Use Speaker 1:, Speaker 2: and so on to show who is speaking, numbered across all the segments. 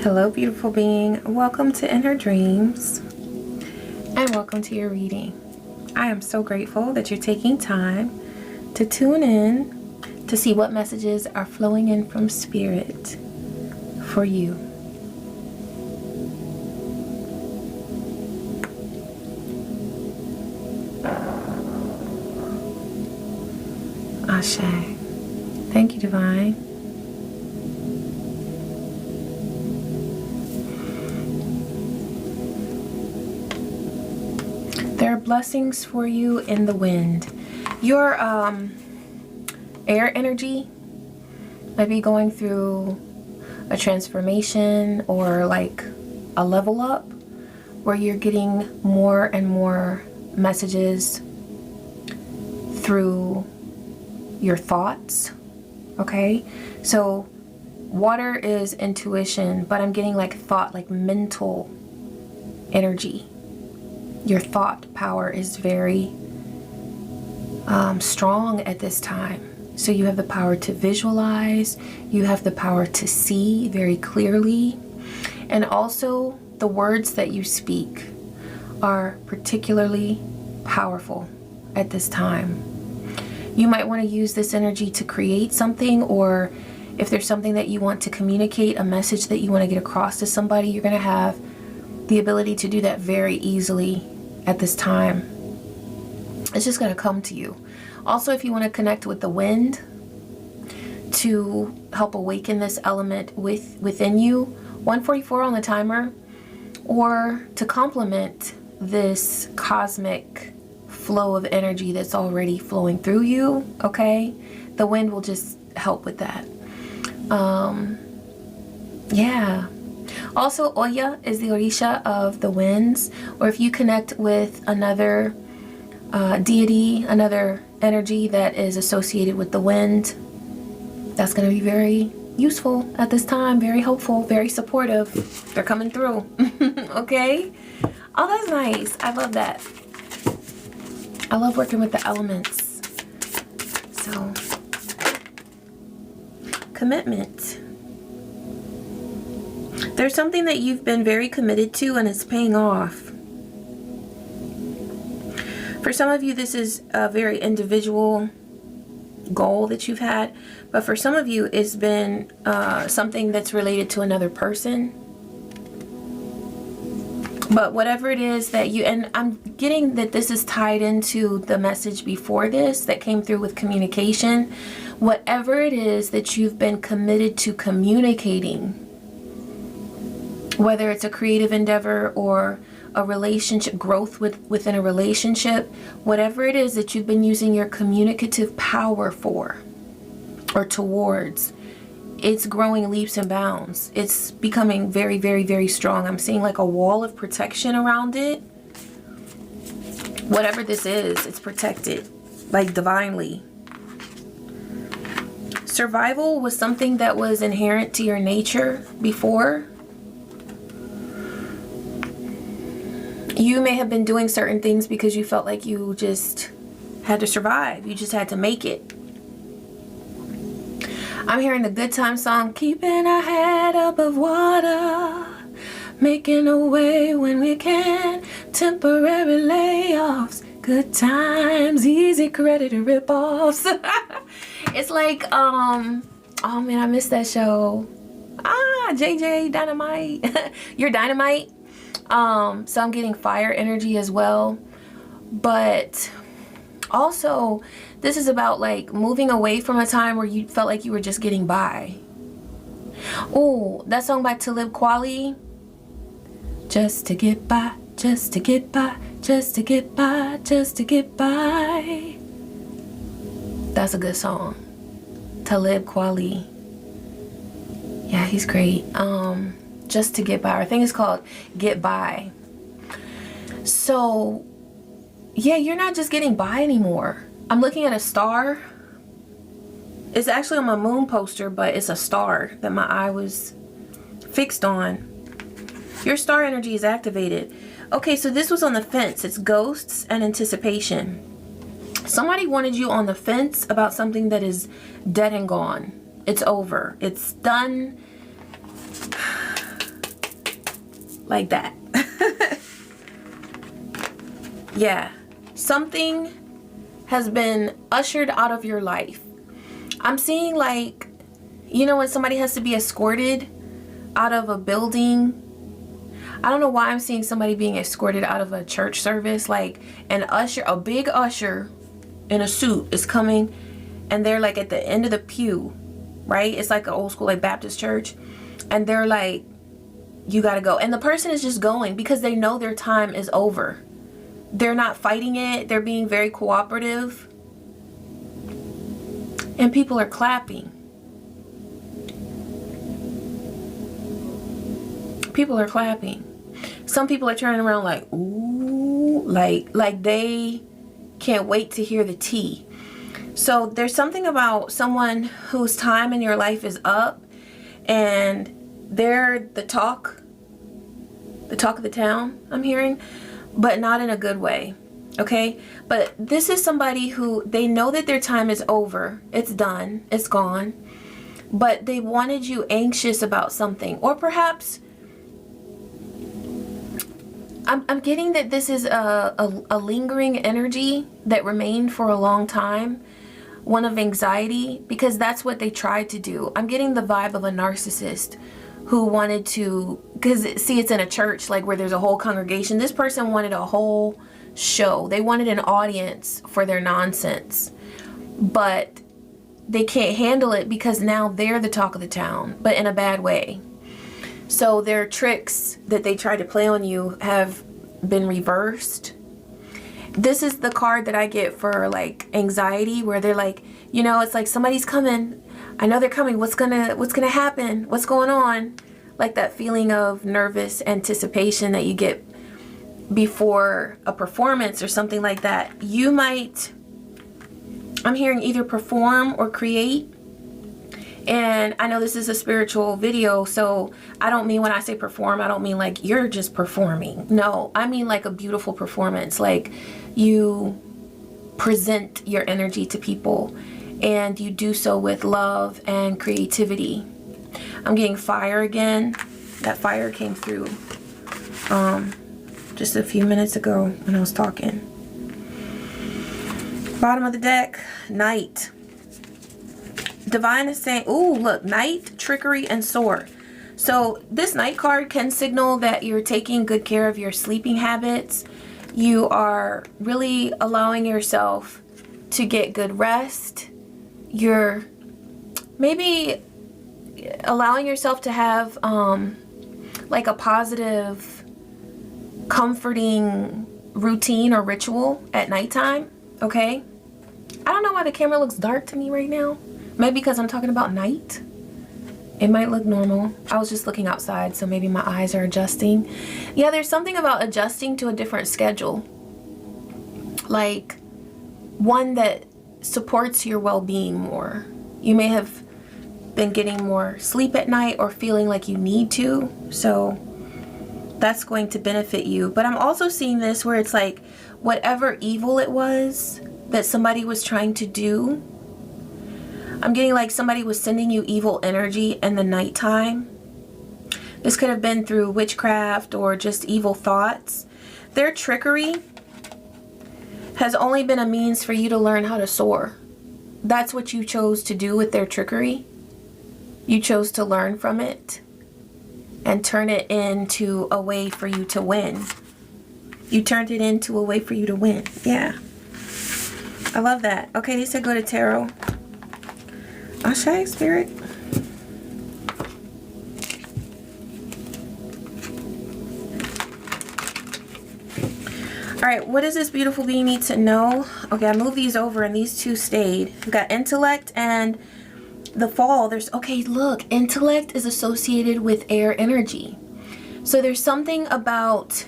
Speaker 1: Hello, beautiful being. Welcome to In Her Dreams and welcome to your reading. I am so grateful that you're taking time to tune in to see what messages are flowing in from Spirit for you. Ashe. Thank you, Divine. There are blessings for you in the wind. Your air energy might be going through a transformation or like a level up where you're getting more and more messages through your thoughts. Okay, so water is intuition, but I'm getting like thought, like mental energy. Your thought power is very strong at this time. So you have the power to visualize, you have the power to see very clearly, and also the words that you speak are particularly powerful at this time. You might want to use this energy to create something, or if there's something that you want to communicate, a message that you want to get across to somebody, you're going to have the ability to do that very easily at this time. It's just going to come to you. Also, if you want to connect with the wind to help awaken this element within you, 144 on the timer, or to complement this cosmic flow of energy that's already flowing through you, okay? The wind will just help with that. Yeah. Also, Oya is the Orisha of the winds, or if you connect with another deity, another energy that is associated with the wind, that's going to be very useful at this time, very hopeful, very supportive. They're coming through. Okay? Oh, that's nice. I love that. I love working with the elements. So, commitment. There's something that you've been very committed to and it's paying off. For some of you, this is a very individual goal that you've had, but for some of you, it's been something that's related to another person. But whatever it is that you, and I'm getting that this is tied into the message before this that came through with communication. Whatever it is that you've been committed to communicating, whether it's a creative endeavor or a relationship, growth within a relationship, whatever it is that you've been using your communicative power for or towards, it's growing leaps and bounds. It's becoming very, very, very strong. I'm seeing like a wall of protection around it. Whatever this is, it's protected, like divinely. Survival was something that was inherent to your nature before. You may have been doing certain things because you felt like you just had to survive. You just had to make it. I'm hearing the good time song, keeping our head above water, making a way when we can, temporary layoffs, good times, easy credit and rip-offs. It's like, oh man, I missed that show. JJ Dynamite. You're Dynamite. So I'm getting fire energy as well, but also this is about like moving away from a time where you felt like you were just getting by. Oh, that song by Talib Kweli, just to get by, just to get by, just to get by, just to get by. That's a good song. Talib Kweli. Yeah, he's great. Just to get by. I think it's called Get By. So yeah, you're not just getting by anymore. I'm looking at a star. It's actually on my moon poster, but it's a star that my eye was fixed on. Your star energy is activated. Okay, so this was on the fence. It's ghosts and anticipation. Somebody wanted you on the fence about something that is dead and gone. It's over. It's done. like that. Yeah, something has been ushered out of your life. I'm seeing like, you know, when somebody has to be escorted out of a building. I don't know why I'm seeing somebody being escorted out of a church service. Like an usher, a big usher in a suit is coming, and they're like at the end of the pew, right? It's like an old school like Baptist church, and they're like, you gotta go. And the person is just going because they know their time is over. They're not fighting it. They're being very cooperative. And people are clapping. People are clapping. Some people are turning around like, ooh, like they can't wait to hear the tea. So there's something about someone whose time in your life is up, and they're the talk of the town, I'm hearing, but not in a good way. Okay, but this is somebody who they know that their time is over, it's done, it's gone, but they wanted you anxious about something. Or perhaps I'm getting that this is a lingering energy that remained for a long time, one of anxiety, because that's what they tried to do. I'm getting the vibe of a narcissist who wanted to, because see, it's in a church like where there's a whole congregation. This person wanted a whole show. They wanted an audience for their nonsense, but they can't handle it because now they're the talk of the town, but in a bad way. So their tricks that they tried to play on you have been reversed. This is the card that I get for like anxiety, where they're like, you know, it's like somebody's coming. I know they're coming. What's gonna happen? What's going on? Like that feeling of nervous anticipation that you get before a performance or something like that. You might, I'm hearing, either perform or create. And I know this is a spiritual video, so I don't mean, when I say perform, I don't mean like you're just performing. No, I mean like a beautiful performance. Like you present your energy to people, and you do so with love and creativity. I'm getting fire again. That fire came through just a few minutes ago when I was talking. Bottom of the deck, Knight. Divine is saying, ooh, look, Knight, trickery, and soar. So this Knight card can signal that you're taking good care of your sleeping habits. You are really allowing yourself to get good rest. You're maybe allowing yourself to have like a positive, comforting routine or ritual at nighttime. Okay, I don't know why the camera looks dark to me right now. Maybe because I'm talking about night. It might look normal. I was just looking outside, so maybe my eyes are adjusting. Yeah, there's something about adjusting to a different schedule, like one that supports your well-being more. You may have been getting more sleep at night or feeling like you need to, so that's going to benefit you. But I'm also seeing this where it's like whatever evil it was that somebody was trying to do, I'm getting like somebody was sending you evil energy in the nighttime. This could have been through witchcraft or just evil thoughts. Their trickery has only been a means for you to learn how to soar. That's what you chose to do with their trickery. You chose to learn from it and turn it into a way for you to win. You turned it into a way for you to win. Yeah. I love that. Okay, they said go to tarot. Ashe, Spirit. All right, what does this beautiful being need to know? Okay, I moved these over and these two stayed. We've got Intellect and the Fall. There's, okay, look, Intellect is associated with air energy. So there's something about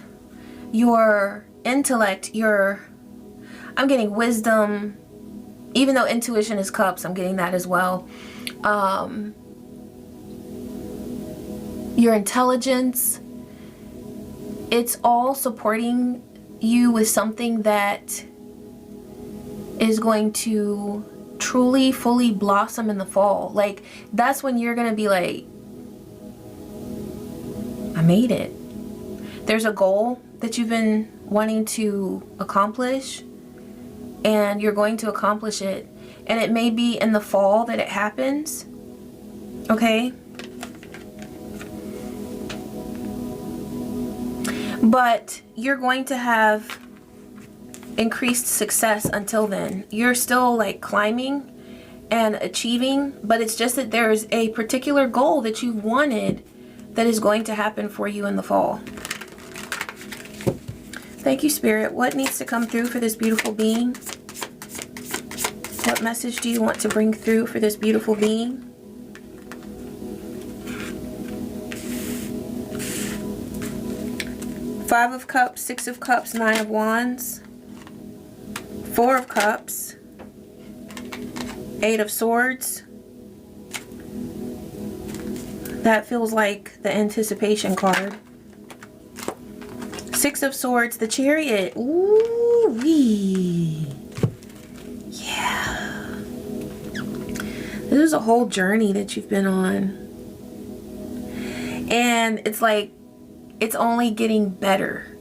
Speaker 1: your intellect, I'm getting wisdom. Even though intuition is cups, I'm getting that as well. Your intelligence, it's all supporting you with something that is going to truly, fully blossom in the fall. Like, that's when you're going to be like, I made it. There's a goal that you've been wanting to accomplish, and you're going to accomplish it. And it may be in the fall that it happens. Okay? But you're going to have increased success until then. You're still like climbing and achieving, but it's just that there's a particular goal that you've wanted that is going to happen for you in the fall. Thank you, Spirit. What needs to come through for this beautiful being? What message do you want to bring through for this beautiful being? Five of Cups, Six of Cups, Nine of Wands, Four of Cups, Eight of Swords. That feels like the anticipation card. Six of Swords, the Chariot. Ooh wee. Yeah. This is a whole journey that you've been on. And it's like, it's only getting better.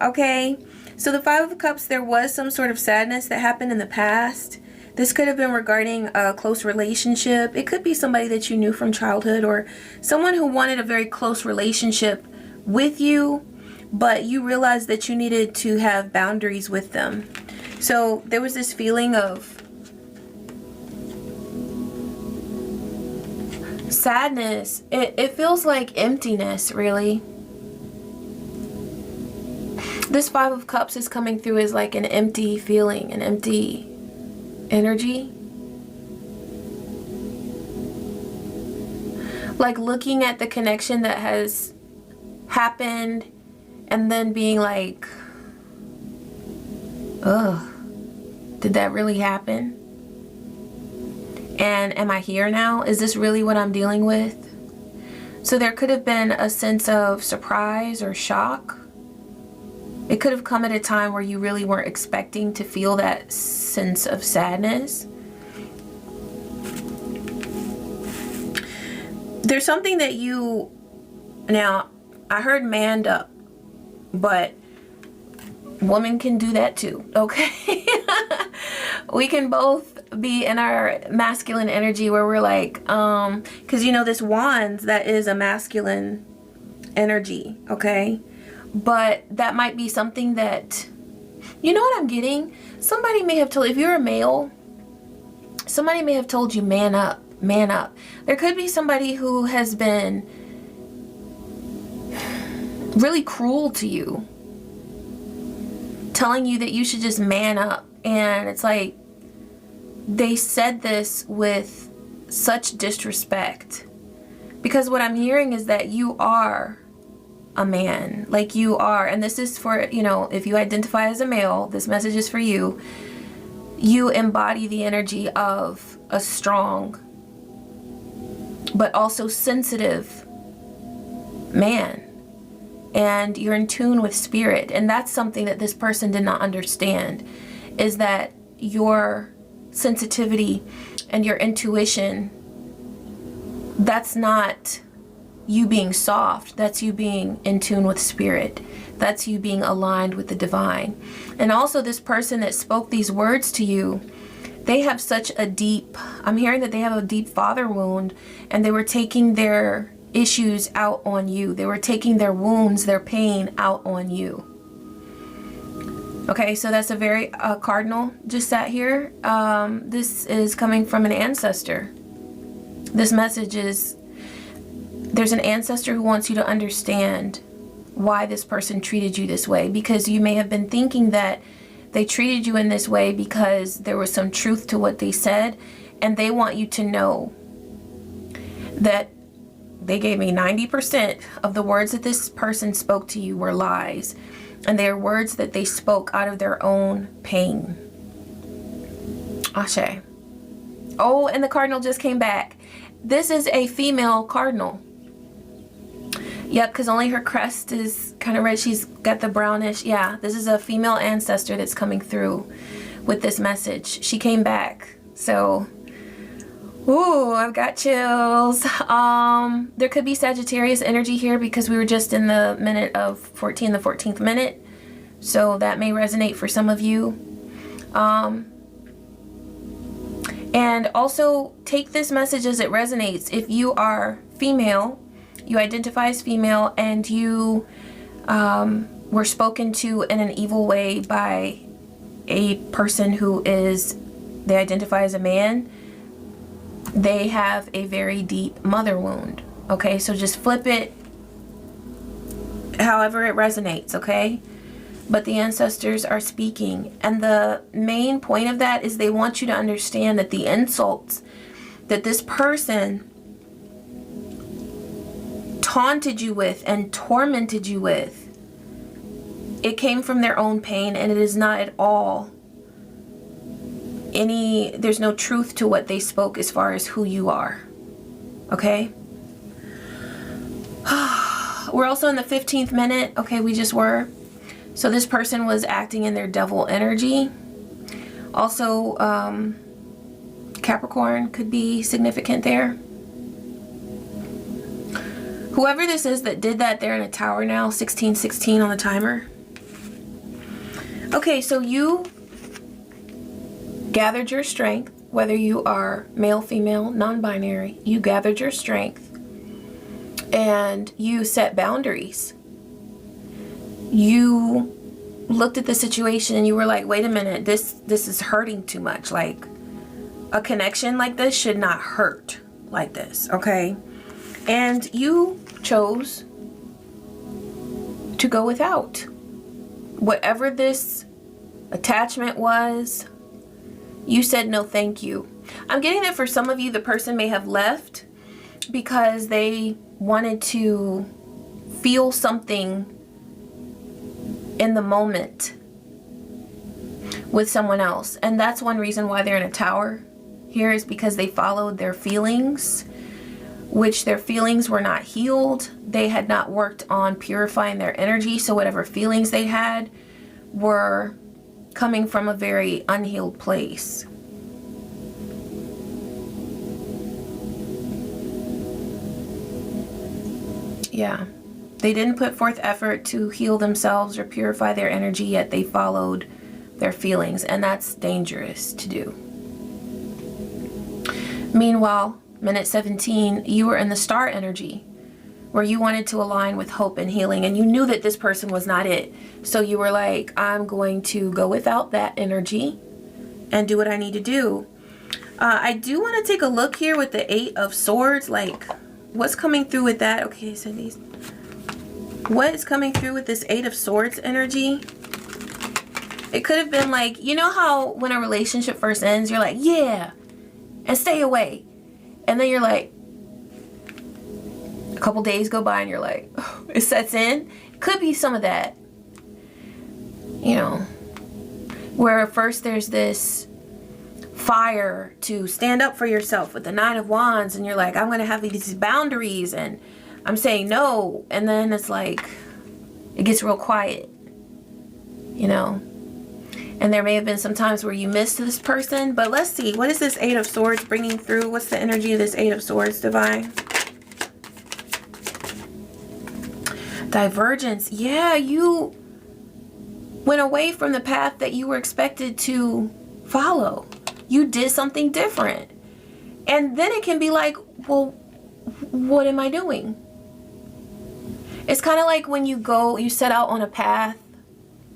Speaker 1: Okay? So the Five of Cups, there was some sort of sadness that happened in the past. This could have been regarding a close relationship. It could be somebody that you knew from childhood, or someone who wanted a very close relationship with you, but you realized that you needed to have boundaries with them. So there was this feeling of sadness. It feels like emptiness, really. This Five of Cups is coming through as like an empty feeling, an empty energy. Like looking at the connection that has happened and then being like, ugh, did that really happen? And am I here now? Is this really what I'm dealing with? So there could have been a sense of surprise or shock. It could have come at a time where you really weren't expecting to feel that sense of sadness. There's something that you, now I heard manned up, but woman can do that too, okay? We can both be in our masculine energy where we're like, because you know this wands, that is a masculine energy, okay? But that might be something that, you know what I'm getting? Somebody may have told, if you're a male, somebody may have told you, man up, man up. There could be somebody who has been really cruel to you, telling you that you should just man up. And it's like, they said this with such disrespect. Because what I'm hearing is that you are a man, like you are, and this is for, you know, if you identify as a male, this message is for you. You embody the energy of a strong but also sensitive man, and you're in tune with spirit. And that's something that this person did not understand, is that your sensitivity and your intuition, that's not you being soft, that's you being in tune with spirit, that's you being aligned with the divine. And also this person that spoke these words to you, they have such a deep, I'm hearing that they have a deep father wound, and they were taking their issues out on you. They were taking their wounds, their pain out on you. Okay, so that's a very cardinal just sat here. This is coming from an ancestor. This message is, there's an ancestor who wants you to understand why this person treated you this way, because you may have been thinking that they treated you in this way because there was some truth to what they said, and they want you to know that they gave me 90% of the words that this person spoke to you were lies, and they are words that they spoke out of their own pain. Ashe. Oh, and the cardinal just came back. This is a female cardinal. Yep, because only her crest is kind of red. She's got the brownish. Yeah, this is a female ancestor that's coming through with this message. She came back. So, Ooh, I've got chills. There could be Sagittarius energy here because we were just in the minute of 14, the 14th minute. So that may resonate for some of you. And also take this message as it resonates. If you are female, you identify as female, and you were spoken to in an evil way by a person who they identify as a man, they have a very deep mother wound. Okay, so just flip it however it resonates, okay? But the ancestors are speaking, and the main point of that is they want you to understand that the insults that this person taunted you with and tormented you with, it came from their own pain, and it is not at all there's no truth to what they spoke as far as who you are. Okay? We're also in the 15th minute. Okay, we just were. So this person was acting in their devil energy. Also, Capricorn could be significant there. Whoever this is that did that, they're in a tower now. 1616 on the timer. Okay, so you gathered your strength, whether you are male, female, non-binary. You gathered your strength and you set boundaries. You looked at the situation and you were like, wait a minute, this is hurting too much. Like, a connection like this should not hurt like this, okay? And you chose to go without. Whatever this attachment was, you said no thank you. I'm getting that for some of you, the person may have left because they wanted to feel something in the moment with someone else. And that's one reason why they're in a tower here, is because they followed their feelings, which their feelings were not healed. They had not worked on purifying their energy. So whatever feelings they had were coming from a very unhealed place. Yeah. They didn't put forth effort to heal themselves or purify their energy, yet they followed their feelings, and that's dangerous to do. Meanwhile, minute 17, you were in the star energy, where you wanted to align with hope and healing, and you knew that this person was not it. So you were like, I'm going to go without that energy and do what I need to do. I do want to take a look here with the 8 of Swords, like what's coming through with that. Okay, so what is coming through with this 8 of Swords energy? It could have been like, you know how when a relationship first ends, you're like, yeah, and stay away. And then you're like, a couple days go by and you're like, oh, it sets in. Could be some of that. You know, where at first there's this fire to stand up for yourself with the 9 of Wands, and you're like, I'm going to have these boundaries and I'm saying no. And then it's like, it gets real quiet, you know. And there may have been some times where you missed this person, but let's see. What is this 8 of Swords bringing through? What's the energy of this 8 of Swords, Divine? Divergence. Yeah, you went away from the path that you were expected to follow. You did something different. And then it can be like, well, what am I doing? It's kind of like when you set out on a path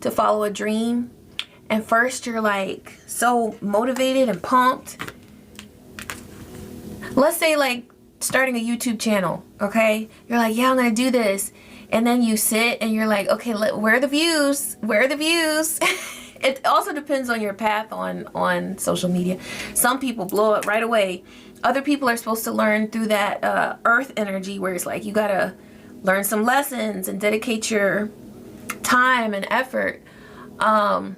Speaker 1: to follow a dream. And first you're like so motivated and pumped. Let's say like starting a YouTube channel, okay? You're like, yeah, I'm gonna do this. And then you sit and you're like, okay, where are the views? Where are the views? It also depends on your path on social media. Some people blow up right away. Other people are supposed to learn through that earth energy, where it's like you gotta learn some lessons and dedicate your time and effort. But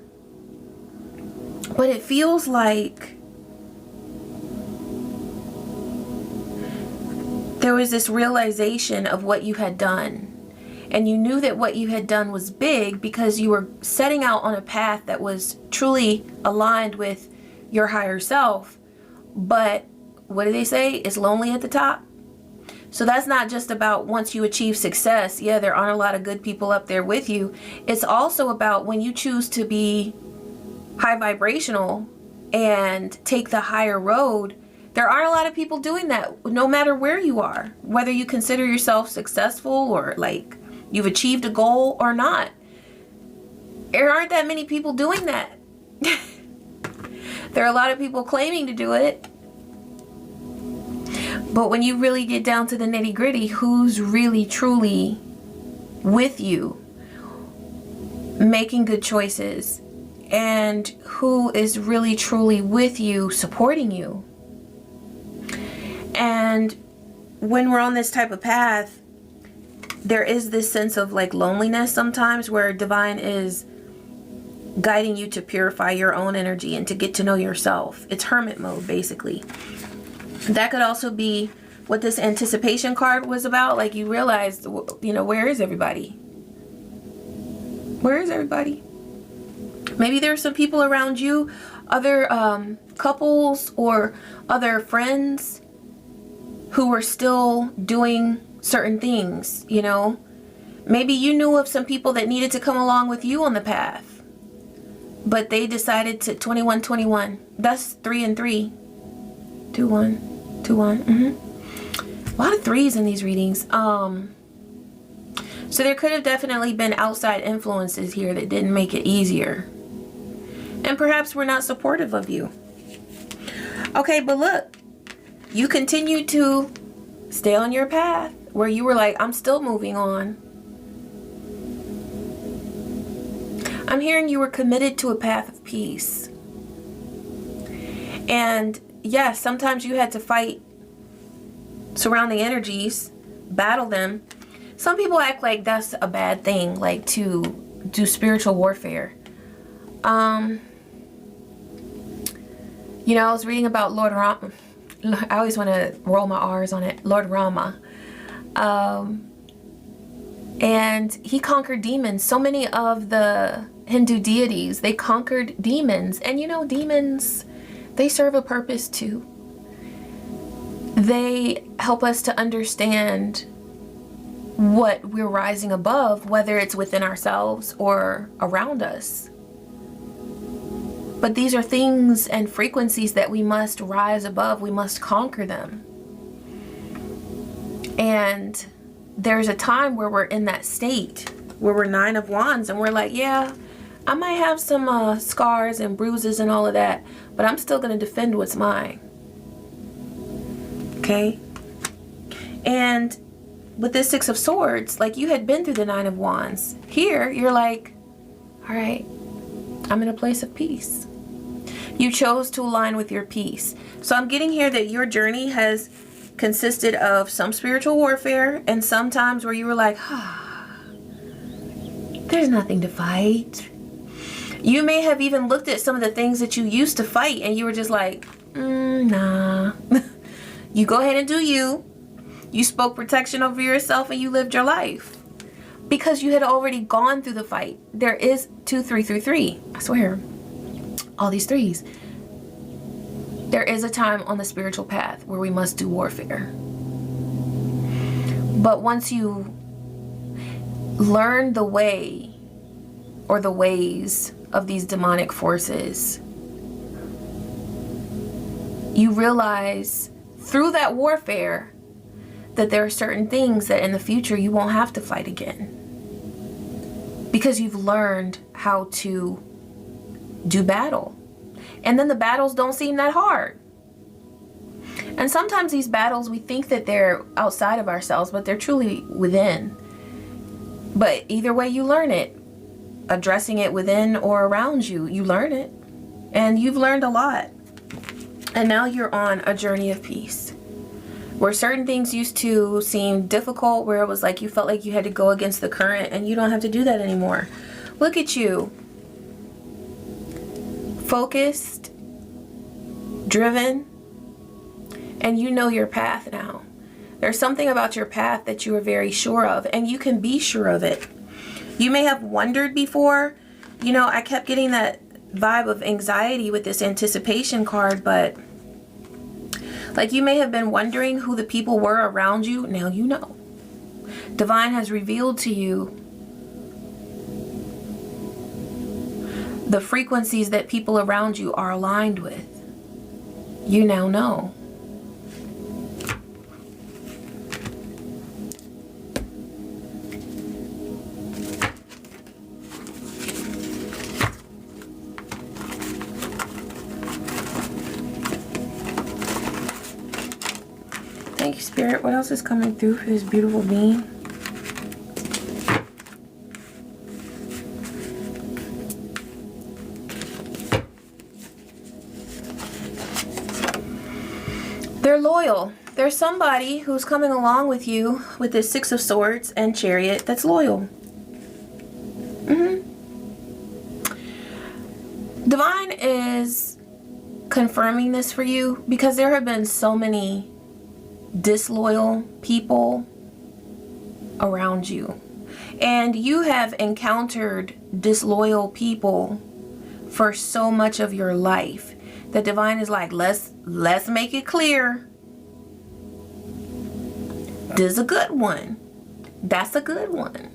Speaker 1: it feels like there was this realization of what you had done. And you knew that what you had done was big because you were setting out on a path that was truly aligned with your higher self. But what do they say? It's lonely at the top. So that's not just about once you achieve success. Yeah, there aren't a lot of good people up there with you. It's also about when you choose to be high vibrational and take the higher road. There aren't a lot of people doing that, no matter where you are, whether you consider yourself successful or like you've achieved a goal or not. There aren't that many people doing that. There are a lot of people claiming to do it. But when you really get down to the nitty gritty, who's really truly with you, making good choices, and who is really truly with you, supporting you? And when we're on this type of path, there is this sense of like loneliness sometimes, where divine is guiding you to purify your own energy and to get to know yourself. It's hermit mode, basically. That could also be what this anticipation card was about. Like you realized, you know, where is everybody? Where is everybody? Maybe there's some people around you, other couples or other friends who were still doing certain things, you know. Maybe you knew of some people that needed to come along with you on the path, but they decided to 21. That's 3 and 3. 2 1 2 1. A lot of threes in these readings. So there could have definitely been outside influences here that didn't make it easier, and perhaps we're not supportive of you. Okay, but look, you continue to stay on your path where you were like, I'm still moving on. I'm hearing you were committed to a path of peace. And yes, sometimes you had to fight surrounding energies, battle them. Some people act like that's a bad thing, like to do spiritual warfare. You know, I was reading about Lord Rama. I always want to roll my R's on it. Lord Rama. And he conquered demons. So many of the Hindu deities, they conquered demons. And you know, demons, they serve a purpose too. They help us to understand what we're rising above, whether it's within ourselves or around us. But these are things and frequencies that we must rise above. We must conquer them. And there's a time where we're in that state, where we're 9 of Wands, and we're like, yeah, I might have some scars and bruises and all of that, but I'm still going to defend what's mine. Okay? And with this 6 of Swords, like you had been through the 9 of Wands. Here, you're like, all right, I'm in a place of peace. You chose to align with your peace. So I'm getting here that your journey has consisted of some spiritual warfare and sometimes where you were like, there's nothing to fight. You may have even looked at some of the things that you used to fight and you were just like, nah. You go ahead and do you. You spoke protection over yourself and you lived your life because you had already gone through the fight. There is 2 3 through 3. I swear. All these 3s. There is a time on the spiritual path where we must do warfare. But once you learn the way or the ways of these demonic forces, you realize through that warfare that there are certain things that in the future you won't have to fight again. Because you've learned how to do battle. And then the battles don't seem that hard. And sometimes these battles, we think that they're outside of ourselves, but they're truly within. But either way you learn it, addressing it within or around you, you learn it. And you've learned a lot. And now you're on a journey of peace. Where certain things used to seem difficult, where it was like you felt like you had to go against the current, and you don't have to do that anymore. Look at you. Focused, driven, and you know your path now. There's something about your path that you are very sure of, and you can be sure of it. You may have wondered before, you know, I kept getting that vibe of anxiety with this anticipation card, but Like you may have been wondering who the people were around you. Now you know. Divine has revealed to you the frequencies that people around you are aligned with. You now know. Thank you, Spirit. What else is coming through for this beautiful being? They're loyal. There's somebody who's coming along with you with this Six of Swords and Chariot that's loyal. Divine is confirming this for you because there have been so many disloyal people around you. And you have encountered disloyal people for so much of your life that Divine is like, let's make it clear. This is a good one. That's a good one.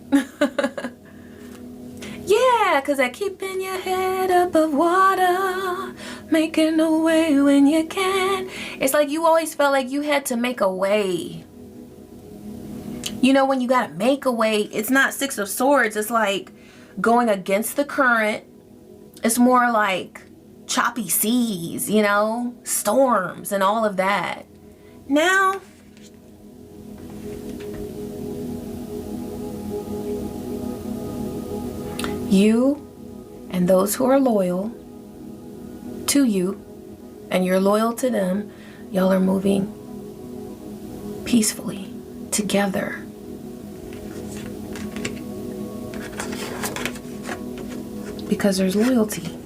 Speaker 1: Yeah, because I keeping your head above water, making a way when you can. It's like you always felt like you had to make a way. You know, when you gotta make a way, it's not Six of Swords. It's like going against the current. It's more like choppy seas, you know, storms and all of that. Now, you and those who are loyal to you and you're loyal to them, y'all are moving peacefully together. Because there's loyalty.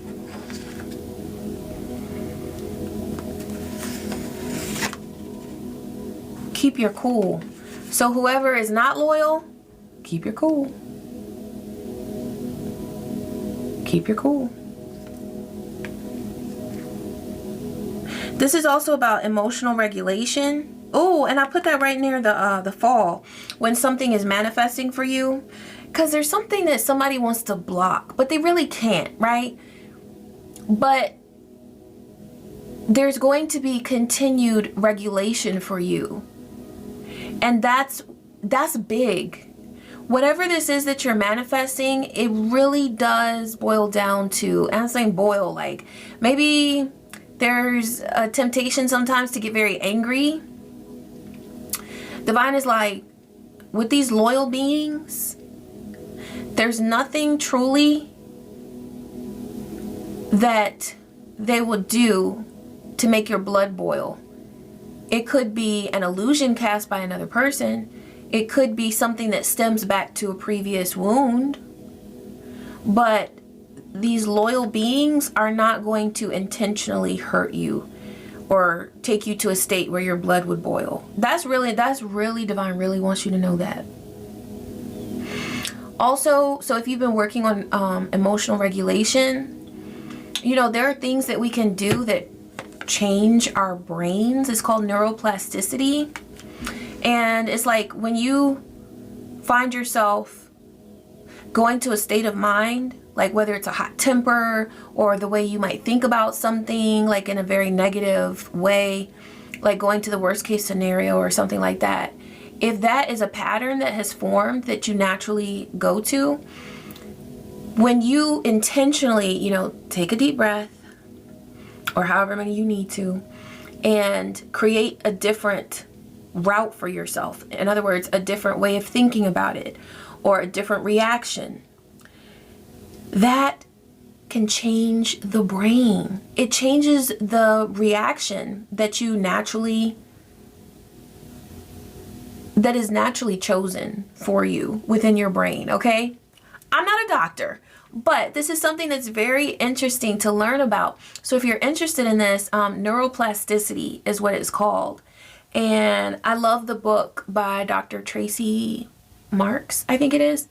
Speaker 1: Keep your cool. So whoever is not loyal, keep your cool. Keep your cool. This is also about emotional regulation. Oh, and I put that right near the fall when something is manifesting for you, because there's something that somebody wants to block, but they really can't, right? But there's going to be continued regulation for you, and that's big. Whatever this is that you're manifesting, it really does boil down to, and I'm saying boil, like maybe there's a temptation sometimes to get very angry. Divine is like, with these loyal beings, there's nothing truly that they will do to make your blood boil. It could be an illusion cast by another person. It could be something that stems back to a previous wound. But these loyal beings are not going to intentionally hurt you or take you to a state where your blood would boil. That's really Divine really wants you to know that. Also, so if you've been working on emotional regulation, you know, there are things that we can do that change our brains. It's called neuroplasticity. And it's like when you find yourself going to a state of mind, like whether it's a hot temper or the way you might think about something like in a very negative way, like going to the worst case scenario or something like that. If that is a pattern that has formed that you naturally go to, when you intentionally, you know, take a deep breath or however many you need to and create a different route for yourself. In other words, a different way of thinking about it or a different reaction. That can change the brain. It changes the reaction that is naturally chosen for you within your brain, okay? I'm not a doctor, but this is something that's very interesting to learn about. So if you're interested in this, neuroplasticity is what it's called. And I love the book by Dr. Tracy Marks, I think it is.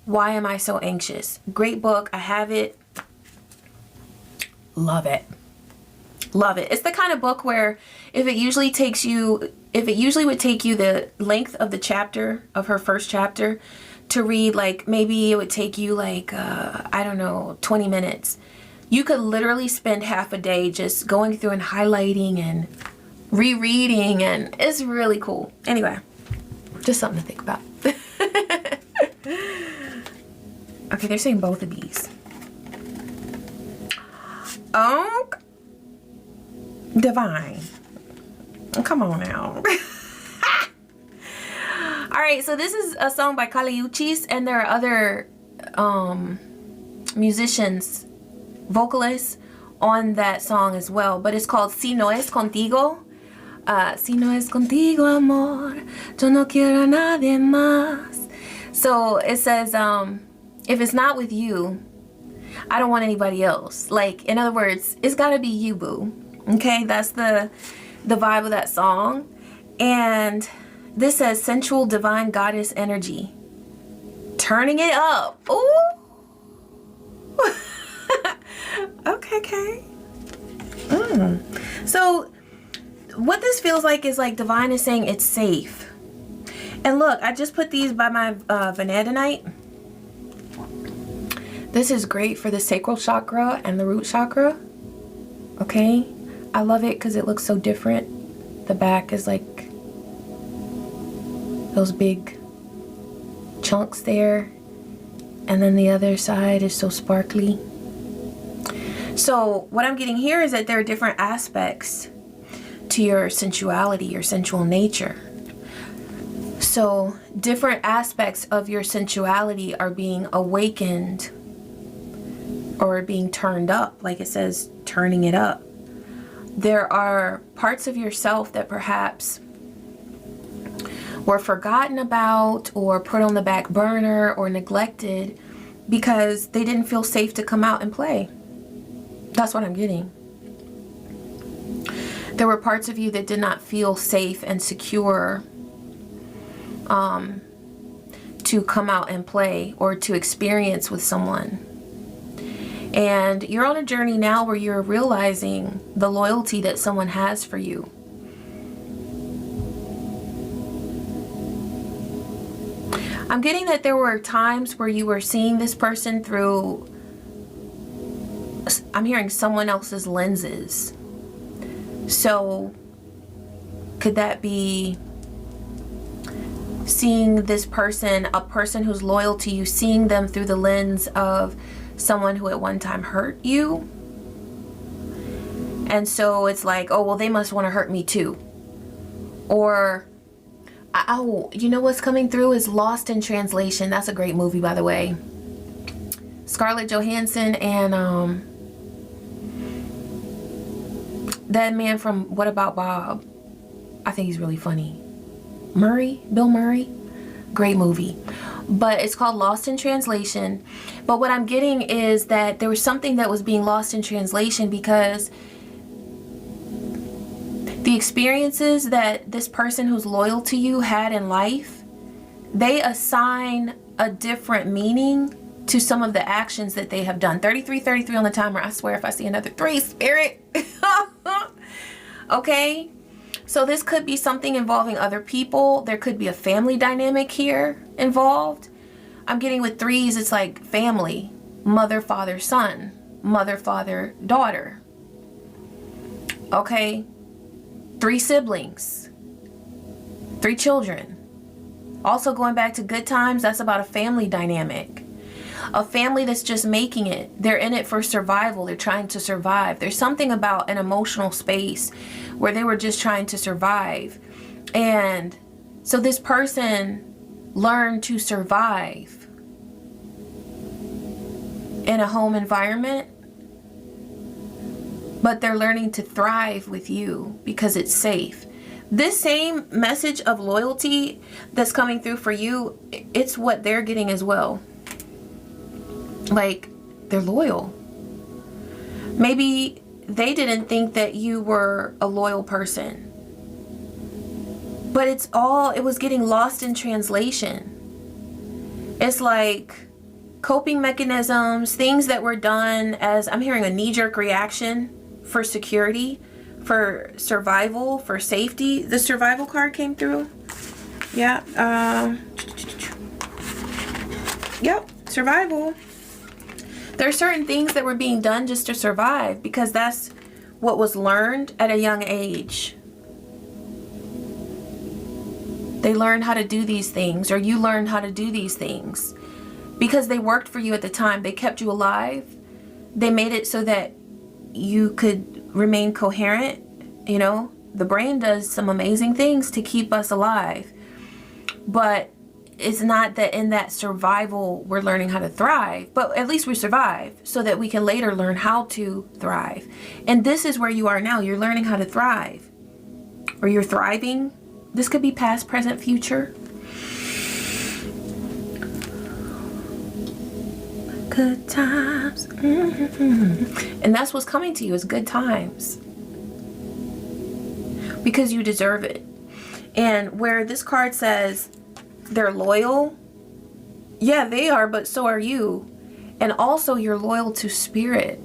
Speaker 1: Why Am I So Anxious? Great book. I have it. Love it. Love it. It's the kind of book where if it usually would take you the length of the chapter, of her first chapter, to read, like maybe it would take you like, I don't know, 20 minutes. You could literally spend half a day just going through and highlighting and rereading, and it's really cool. Anyway, just something to think about. Okay, they're saying both of these. Oh, divine. Come on now. All right, so this is a song by Kaliuchis, and there are other musicians, vocalists on that song as well, but it's called Si No Es Contigo. Si no es contigo, amor, yo no quiero a nadie más. So it says, if it's not with you, I don't want anybody else. Like, in other words, it's gotta be you, boo. Okay, that's the vibe of that song. And this says sensual divine goddess energy. Turning it up. Ooh. Okay. So what this feels like is like divine is saying it's safe. And look, I just put these by my vanadinite. This is great for the sacral chakra and the root chakra. Okay, I love it because it looks so different. The back is like those big chunks there, and then the other side is so sparkly. So what I'm getting here is that there are different aspects to your sensuality, your sensual nature. So different aspects of your sensuality are being awakened or being turned up, like it says, turning it up. There are parts of yourself that perhaps were forgotten about or put on the back burner or neglected because they didn't feel safe to come out and play. That's what I'm getting. There were parts of you that did not feel safe and secure to come out and play or to experience with someone. And you're on a journey now where you're realizing the loyalty that someone has for you. I'm getting that there were times where you were seeing this person through, I'm hearing someone else's lenses. So could that be seeing this person, a person who's loyal to you, seeing them through the lens of someone who at one time hurt you? And so it's like, oh, well, they must want to hurt me too. Or, oh, you know what's coming through is Lost in Translation. That's a great movie, by the way. Scarlett Johansson and that man from What About Bob? I think he's really funny. Bill Murray. Great movie. But it's called Lost in Translation. But what I'm getting is that there was something that was being lost in translation because the experiences that this person who's loyal to you had in life, they assign a different meaning to some of the actions that they have done. 33 on the timer. I swear if I see another 3, spirit. Okay. So this could be something involving other people. There could be a family dynamic here involved. I'm getting with 3s, it's like family. Mother, father, son. Mother, father, daughter. Okay. 3 siblings. 3 children. Also going back to Good Times, that's about a family dynamic. A family that's just making it. They're in it for survival. They're trying to survive. There's something about an emotional space where they were just trying to survive. And so this person learned to survive in a home environment, but they're learning to thrive with you because it's safe. This same message of loyalty that's coming through for you, it's what they're getting as well. Like, they're loyal. Maybe they didn't think that you were a loyal person, but it was getting lost in translation. It's like coping mechanisms, things that were done as, I'm hearing a knee-jerk reaction for security, for survival, for safety. The survival card came through. Yeah. Yep. Survival. There are certain things that were being done just to survive because that's what was learned at a young age. They learned how to do these things, or you learned how to do these things because they worked for you at the time. They kept you alive. They made it so that you could remain coherent. You know, the brain does some amazing things to keep us alive, but it's not that in that survival we're learning how to thrive, but at least we survive so that we can later learn how to thrive. And this is where you are now. You're learning how to thrive, or you're thriving. This could be past, present, future. Good times. And that's what's coming to you is good times. Because you deserve it. And where this card says they're loyal, yeah, they are, but so are you. And also you're loyal to spirit.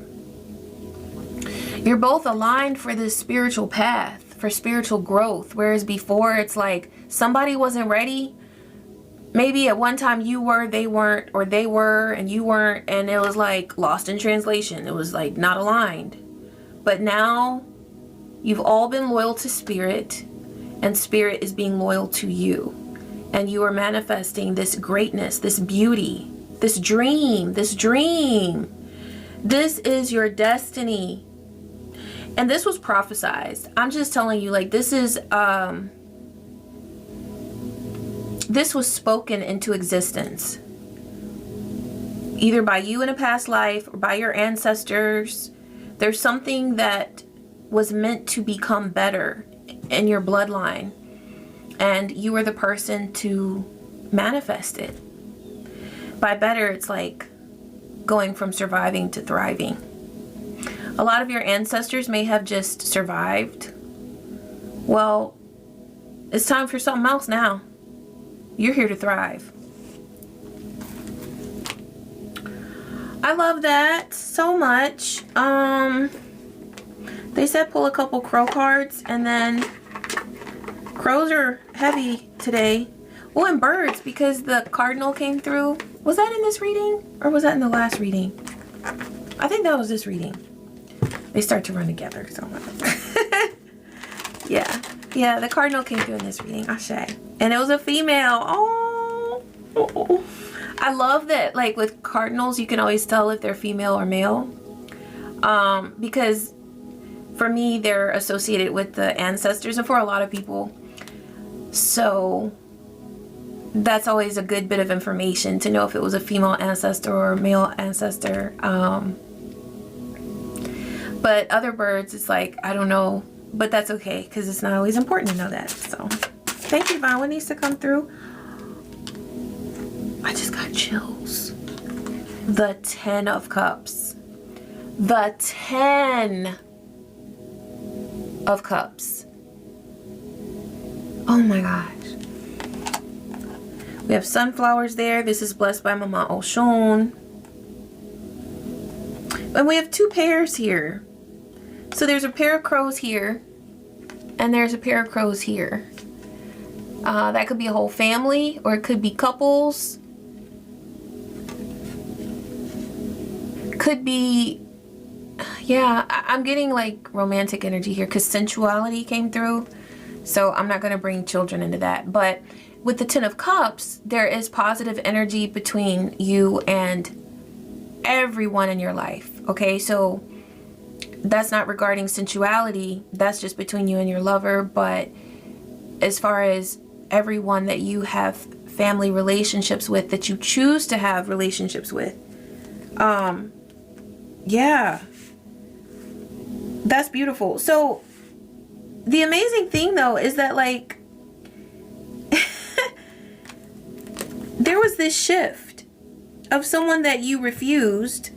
Speaker 1: You're both aligned for this spiritual path, for spiritual growth. Whereas before it's like somebody wasn't ready. Maybe at one time you were, they weren't, or they were and you weren't, and it was like lost in translation. It was like not aligned. But now you've all been loyal to spirit, and spirit is being loyal to you. And you are manifesting this greatness, this beauty, this dream, this dream. This is your destiny. And this was prophesized. I'm just telling you, like, this was spoken into existence. Either by you in a past life or by your ancestors. There's something that was meant to become better in your bloodline. And you were the person to manifest it. By better, it's like going from surviving to thriving. A lot of your ancestors may have just survived. Well, it's time for something else now. You're here to thrive. I love that so much. They said pull a couple crow cards, and then crows are heavy today. Oh, and birds, because the cardinal came through. Was that in this reading? Or was that in the last reading? I think that was this reading. They start to run together. So yeah. Yeah, the cardinal came through in this reading. Ashe. And it was a female. Oh. I love that, like, with cardinals, you can always tell if they're female or male. Because for me, they're associated with the ancestors, and for a lot of people. So that's always a good bit of information to know if it was a female ancestor or a male ancestor. But other birds, it's like, I don't know. But that's okay, because it's not always important to know that. So thank you, Vaughn. What needs to come through? I just got chills. The 10 of Cups. The 10 of Cups. Oh my gosh. We have sunflowers there. This is blessed by Mama Oshun. And we have two pairs here. So there's a pair of crows here. And there's a pair of crows here. That could be a whole family, or it could be couples. Could be, yeah, I'm getting like romantic energy here because sensuality came through. So I'm not going to bring children into that. But with the 10 of Cups, there is positive energy between you and everyone in your life. Okay, so that's not regarding sensuality. That's just between you and your lover. But as far as everyone that you have family relationships with, that you choose to have relationships with, yeah, that's beautiful. So the amazing thing though is that, like, there was this shift of someone that you refused,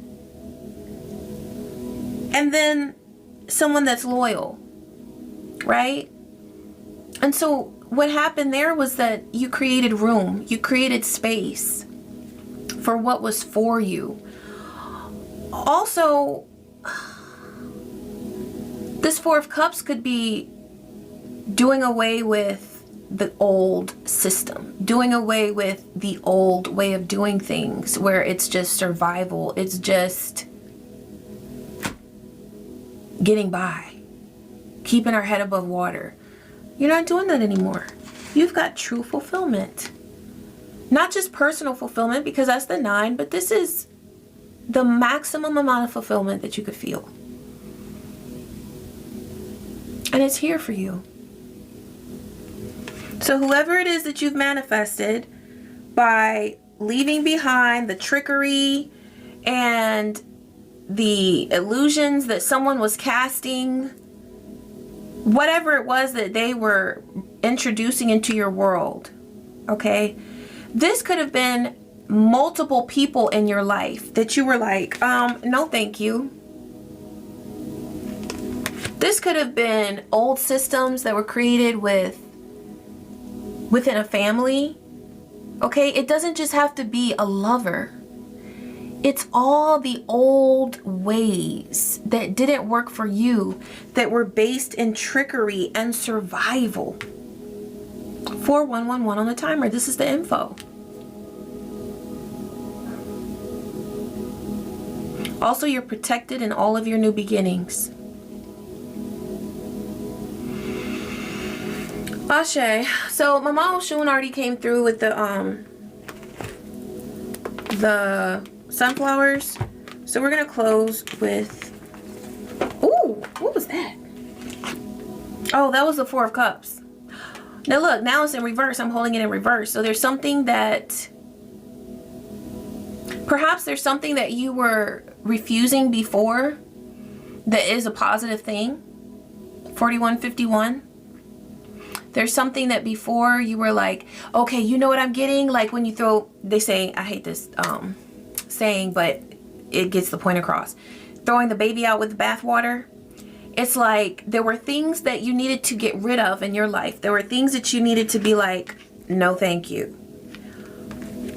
Speaker 1: and then someone that's loyal, right? And so what happened there was that you created room, you created space for what was for you. Also, This Four of Cups could be doing away with the old system, doing away with the old way of doing things where it's just survival, it's just getting by, keeping our head above water. You're not doing that anymore. You've got true fulfillment. Not just personal fulfillment, because that's the 9, but this is the maximum amount of fulfillment that you could feel. And it's here for you. So whoever it is that you've manifested by leaving behind the trickery and the illusions that someone was casting, whatever it was that they were introducing into your world, okay? This could have been multiple people in your life that you were like, no thank you. This could have been old systems that were created within a family, okay? It doesn't just have to be a lover. It's all the old ways that didn't work for you, that were based in trickery and survival. 4111 on the timer. This is the info. Also, you're protected in all of your new beginnings. Ashe. So Mama Oshun already came through with the sunflowers. So we're gonna close with, ooh, what was that? Oh, that was the Four of Cups. Now look, now it's in reverse. I'm holding it in reverse. So there's something that, perhaps there's something that you were refusing before that is a positive thing. 4151. There's something that before you were like, okay, you know what I'm getting? Like when you throw, they say, I hate this saying, but it gets the point across. Throwing the baby out with the bathwater. It's like there were things that you needed to get rid of in your life. There were things that you needed to be like, no thank you.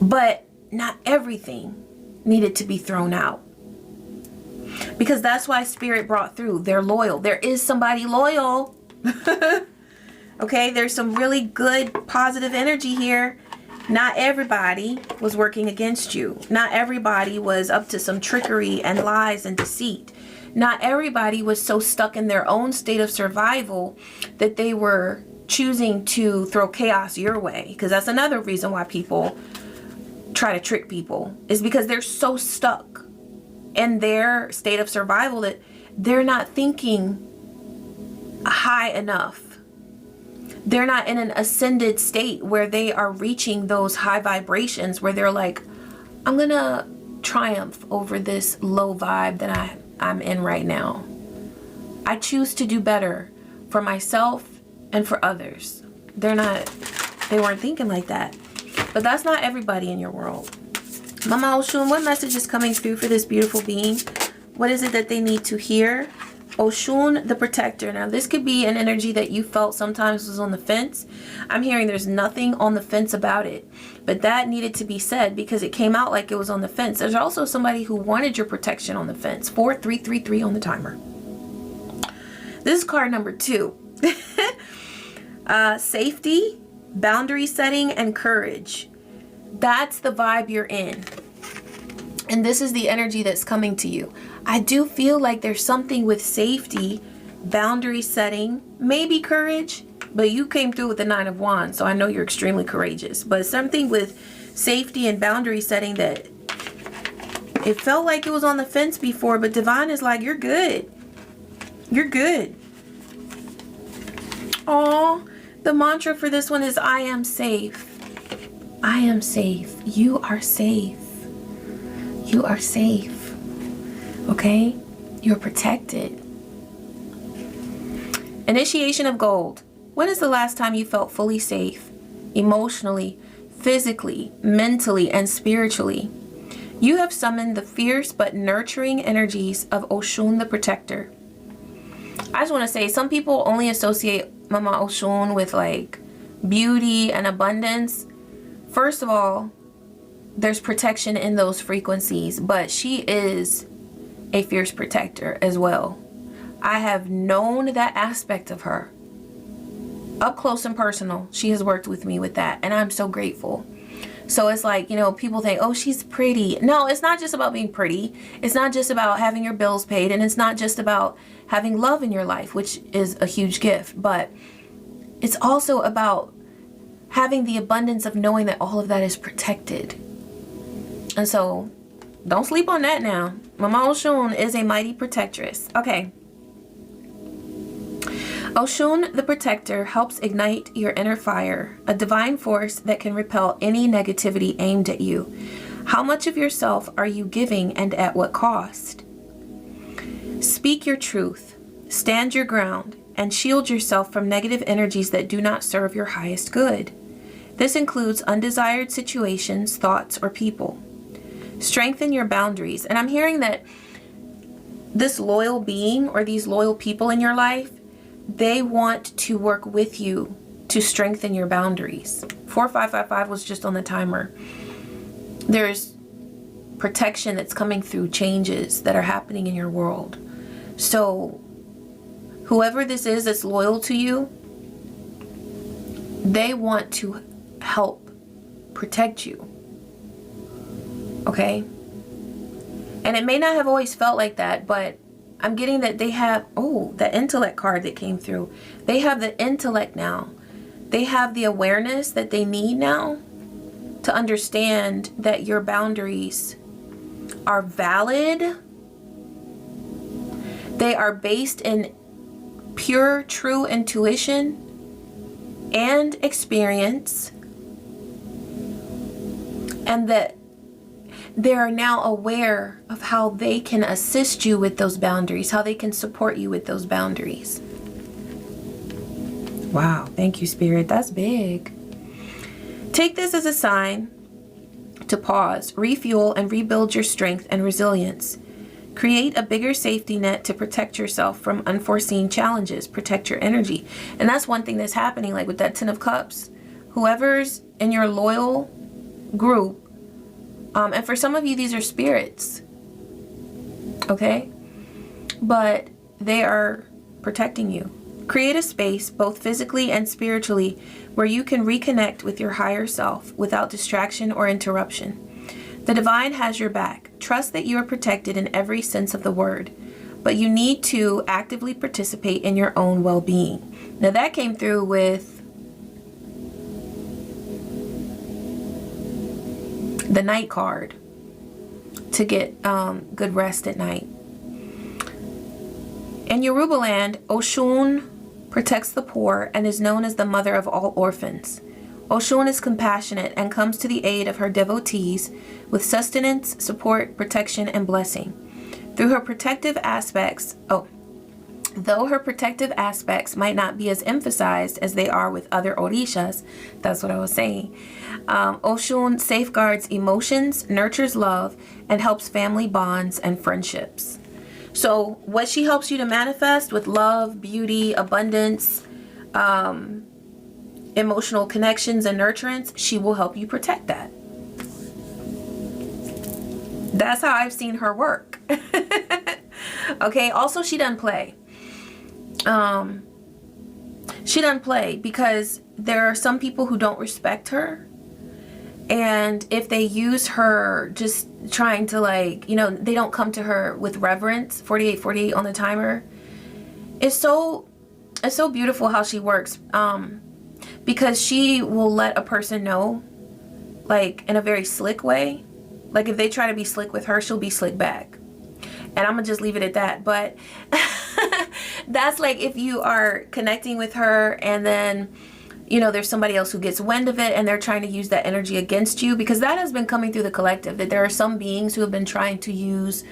Speaker 1: But not everything needed to be thrown out. Because that's why Spirit brought through. They're loyal. There is somebody loyal. Okay, there's some really good positive energy here. Not everybody was working against you. Not everybody was up to some trickery and lies and deceit. Not everybody was so stuck in their own state of survival that they were choosing to throw chaos your way. Because that's another reason why people try to trick people, is because they're so stuck in their state of survival that they're not thinking high enough. They're not in an ascended state where they are reaching those high vibrations where they're like, I'm gonna triumph over this low vibe that I'm in right now. I choose to do better for myself and for others. They weren't thinking like that. But that's not everybody in your world. Mama Oshun, what message is coming through for this beautiful being? What is it that they need to hear? Oshun, the protector. Now, this could be an energy that you felt sometimes was on the fence. I'm hearing there's nothing on the fence about it. But that needed to be said because it came out like it was on the fence. There's also somebody who wanted your protection on the fence. 4333 on the timer. This is card number 2. Safety, boundary setting, and courage. That's the vibe you're in. And this is the energy that's coming to you. I do feel like there's something with safety, boundary setting, maybe courage, but you came through with the 9 of Wands, so I know you're extremely courageous. But something with safety and boundary setting that it felt like it was on the fence before, but Divine is like, you're good. You're good. Aw, the mantra for this one is, I am safe. I am safe. You are safe. You are safe. Okay? You're protected. Initiation of gold. When is the last time you felt fully safe? Emotionally, physically, mentally, and spiritually. You have summoned the fierce but nurturing energies of Oshun the protector. I just want to say, some people only associate Mama Oshun with like beauty and abundance. First of all, there's protection in those frequencies, but she is a fierce protector as well. I have known that aspect of her. Up close and personal, she has worked with me with that, and I'm so grateful. So it's like, you know, people think, oh, she's pretty. No, it's not just about being pretty. It's not just about having your bills paid, and it's not just about having love in your life, which is a huge gift, but it's also about having the abundance of knowing that all of that is protected. And so don't sleep on that now. Mama Oshun is a mighty protectress. Okay. Oshun, the protector, helps ignite your inner fire, a divine force that can repel any negativity aimed at you. How much of yourself are you giving, and at what cost? Speak your truth, stand your ground, and shield yourself from negative energies that do not serve your highest good. This includes undesired situations, thoughts, or people. Strengthen your boundaries. And I'm hearing that this loyal being or these loyal people in your life, they want to work with you to strengthen your boundaries. 4555 was just on the timer. There's protection that's coming through changes that are happening in your world. So whoever this is that's loyal to you, they want to help protect you. Okay? And it may not have always felt like that, but I'm getting that they have, oh, the intellect card that came through. They have the intellect now. They have the awareness that they need now to understand that your boundaries are valid. They are based in pure, true intuition and experience. And that they are now aware of how they can assist you with those boundaries, how they can support you with those boundaries. Wow, thank you, Spirit. That's big. Take this as a sign to pause, refuel, and rebuild your strength and resilience. Create a bigger safety net to protect yourself from unforeseen challenges. Protect your energy. And that's one thing that's happening, like with that Ten of Cups. Whoever's in your loyal group, and for some of you, these are spirits, okay? But they are protecting you. Create a space, both physically and spiritually, where you can reconnect with your higher self without distraction or interruption. The divine has your back. Trust that you are protected in every sense of the word, but you need to actively participate in your own well-being. Now that came through with the night card to get good rest at night. In Yoruba land, Oshun protects the poor and is known as the mother of all orphans. Oshun is compassionate and comes to the aid of her devotees with sustenance, support, protection, and blessing. Though her protective aspects might not be as emphasized as they are with other orishas, that's what I was saying, Oshun safeguards emotions, nurtures love, and helps family bonds and friendships. So what she helps you to manifest with love, beauty, abundance, emotional connections, and nurturance, she will help you protect that. That's how I've seen her work. Okay, also she doesn't play. She doesn't play because there are some people who don't respect her, and if they use her just trying to, like, you know, they don't come to her with reverence. 4848 on the timer. It's so beautiful how she works, because she will let a person know, like, in a very slick way. Like if they try to be slick with her, she'll be slick back. And I'm gonna just leave it at that. But that's like if you are connecting with her and then, you know, there's somebody else who gets wind of it and they're trying to use that energy against you, because that has been coming through the collective, that there are some beings who have been trying to use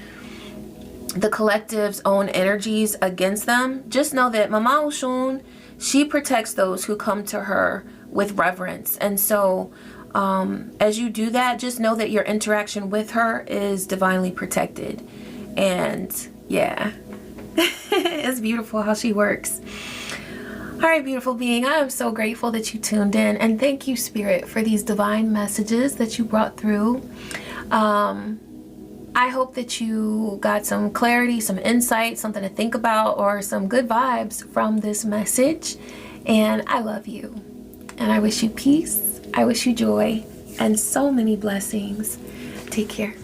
Speaker 1: the collective's own energies against them. Just know that Mama Oshun, she protects those who come to her with reverence. And so as you do that, just know that your interaction with her is divinely protected. And yeah, it's beautiful how she works. All right, beautiful being, I am so grateful that you tuned in, and thank you, Spirit, for these divine messages that you brought through. I I hope that you got some clarity, some insight, something to think about, or some good vibes from this message. And I love you. And I wish you peace. I wish you joy and so many blessings. Take care.